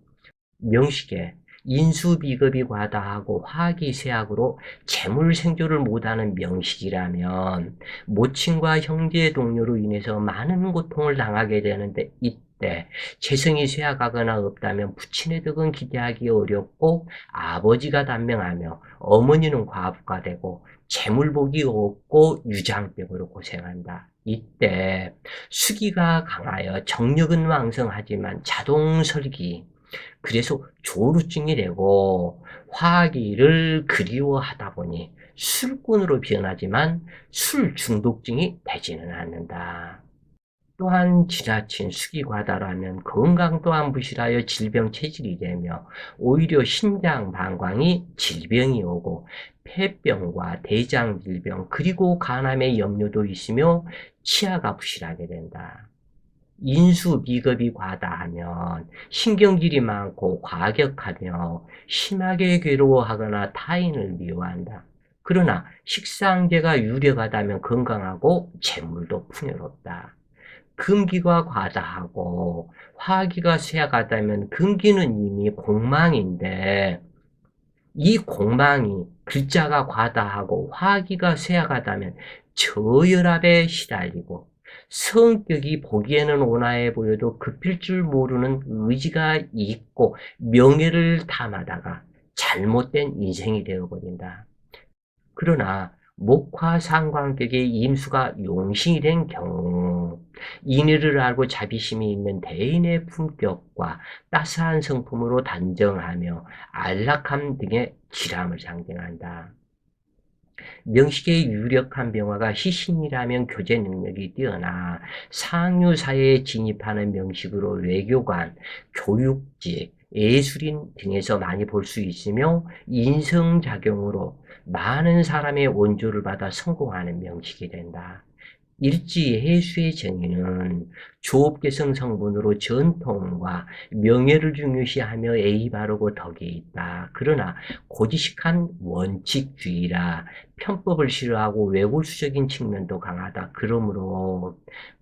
명식에 인수비급이 과다하고 화기세약으로 재물생조를 못하는 명식이라면 모친과 형제 동료로 인해서 많은 고통을 당하게 되는데, 이때 재성이 쇠약하거나 없다면 부친의 덕은 기대하기 어렵고 아버지가 단명하며 어머니는 과부가 되고 재물복이 없고 유장병으로 고생한다. 이때 수기가 강하여 정력은 왕성하지만 자동설기, 그래서 조루증이 되고 화기를 그리워하다 보니 술꾼으로 변하지만 술 중독증이 되지는 않는다. 또한 지나친 수기과다라면 건강 또한 부실하여 질병 체질이 되며 오히려 신장 방광이 질병이 오고 폐병과 대장 질병 그리고 간암의 염려도 있으며 치아가 부실하게 된다. 인수 비겁이 과다하면 신경질이 많고 과격하며 심하게 괴로워하거나 타인을 미워한다. 그러나 식상제가 유력하다면 건강하고 재물도 풍요롭다. 금기가 과다하고 화기가 쇠약하다면, 금기는 이미 공망인데 이 공망이 글자가 과다하고 화기가 쇠약하다면 저혈압에 시달리고, 성격이 보기에는 온화해 보여도 급할 줄 모르는 의지가 있고 명예를 탐하다가 잘못된 인생이 되어버린다. 그러나 목화상관격의 임수가 용신이 된 경우 인의를 알고 자비심이 있는 대인의 품격과 따스한 성품으로 단정하며 안락함 등의 질함을 상징한다. 명식의 유력한 병화가 희신이라면 교제 능력이 뛰어나 상류 사회에 진입하는 명식으로 외교관, 교육직, 예술인 등에서 많이 볼 수 있으며 인성작용으로 많은 사람의 원조를 받아 성공하는 명식이 된다. 일지해수의 정의는 조업계성 성분으로 전통과 명예를 중요시하며 예의 바르고 덕이 있다. 그러나 고지식한 원칙주의라 편법을 싫어하고 외골수적인 측면도 강하다. 그러므로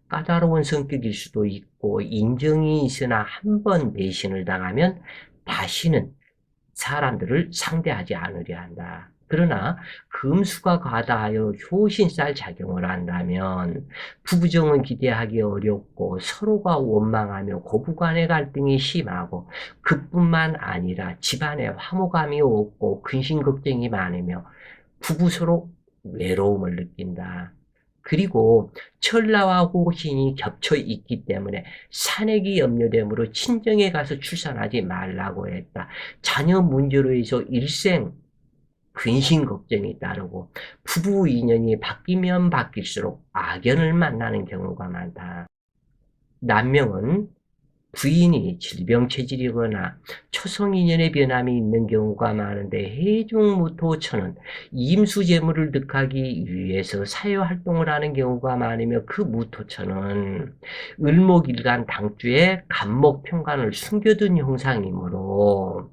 까다로운 성격일 수도 있고 인정이 있으나 한 번 배신을 당하면 다시는 사람들을 상대하지 않으려 한다. 그러나 금수가 과다하여 효신살 작용을 한다면 부부정은 기대하기 어렵고 서로가 원망하며 고부간의 갈등이 심하고 그뿐만 아니라 집안에 화목함이 없고 근심 걱정이 많으며 부부 서로 외로움을 느낀다. 그리고 철라와 호신이 겹쳐 있기 때문에 산액이 염려되므로 친정에 가서 출산하지 말라고 했다. 자녀 문제로 해서 일생 근심 걱정이 따르고 부부 인연이 바뀌면 바뀔수록 악연을 만나는 경우가 많다. 남명은 부인이 질병 체질이거나 초성인연의 변함이 있는 경우가 많은데 해중무토처는 임수재물을 득하기 위해서 사회활동을 하는 경우가 많으며 그 무토처는 을목일간 당주에 간목평간을 숨겨둔 형상이므로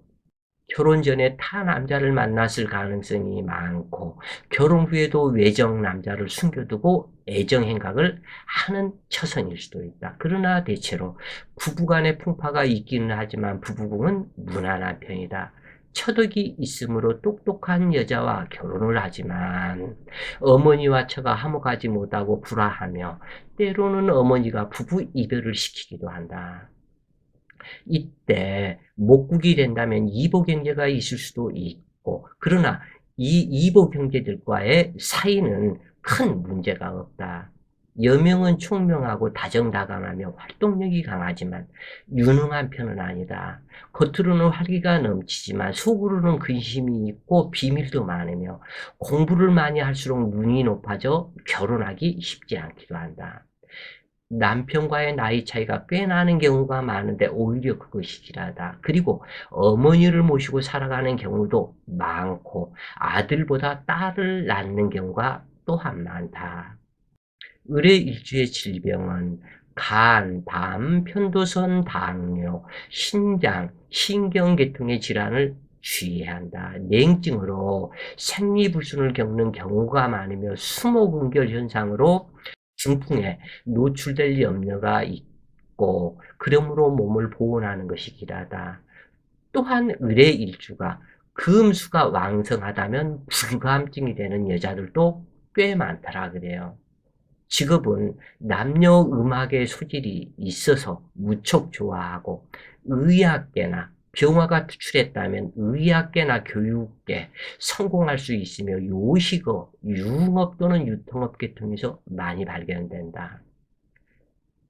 결혼 전에 타 남자를 만났을 가능성이 많고 결혼 후에도 외정 남자를 숨겨두고 애정 행각을 하는 처성일 수도 있다. 그러나 대체로 부부간의 풍파가 있기는 하지만 부부궁은 무난한 편이다. 처덕이 있으므로 똑똑한 여자와 결혼을 하지만 어머니와 처가 화목하지 못하고 불화하며 때로는 어머니가 부부 이별을 시키기도 한다. 이때 목국이 된다면 이복 형제가 있을 수도 있고 그러나 이 이복 형제들과의 사이는 큰 문제가 없다. 여명은 총명하고 다정다감하며 활동력이 강하지만 유능한 편은 아니다. 겉으로는 활기가 넘치지만 속으로는 근심이 있고 비밀도 많으며 공부를 많이 할수록 눈이 높아져 결혼하기 쉽지 않기도 한다. 남편과의 나이 차이가 꽤 나는 경우가 많은데 오히려 그것이 길하다. 그리고 어머니를 모시고 살아가는 경우도 많고 아들보다 딸을 낳는 경우가 또한 많다. 의뢰일주의 질병은 간, 담, 편도선, 당뇨, 신장, 신경계통의 질환을 주의해야 한다. 냉증으로 생리불순을 겪는 경우가 많으며 수목응결 현상으로 중풍에 노출될 염려가 있고 그러므로 몸을 보온하는 것이 길하다. 또한 의뢰일주가 금수가 왕성하다면 불감증이 되는 여자들도 꽤 많더라 그래요. 직업은 남녀 음악의 소질이 있어서 무척 좋아하고 의학계나 병화가 투출했다면 의학계나 교육계 성공할 수 있으며 요식업, 유흥업 또는 유통업 계통에서 많이 발견된다.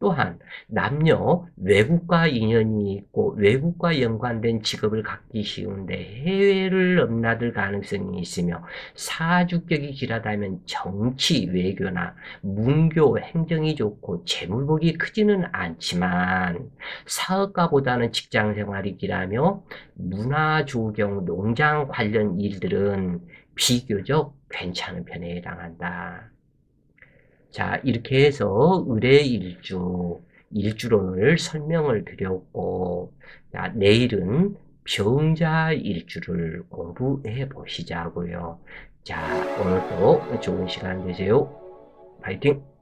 또한 남녀 외국과 인연이 있고 외국과 연관된 직업을 갖기 쉬운데 해외를 넘나들 가능성이 있으며 사주격이 길하다면 정치, 외교나 문교, 행정이 좋고 재물복이 크지는 않지만 사업가보다는 직장생활이 길하며 문화, 조경, 농장 관련 일들은 비교적 괜찮은 편에 해당한다. 자, 이렇게 해서 일주론을 설명을 드렸고, 자, 내일은 병자일주를 공부해 보시자고요. 자, 오늘도 좋은 시간 되세요. 파이팅!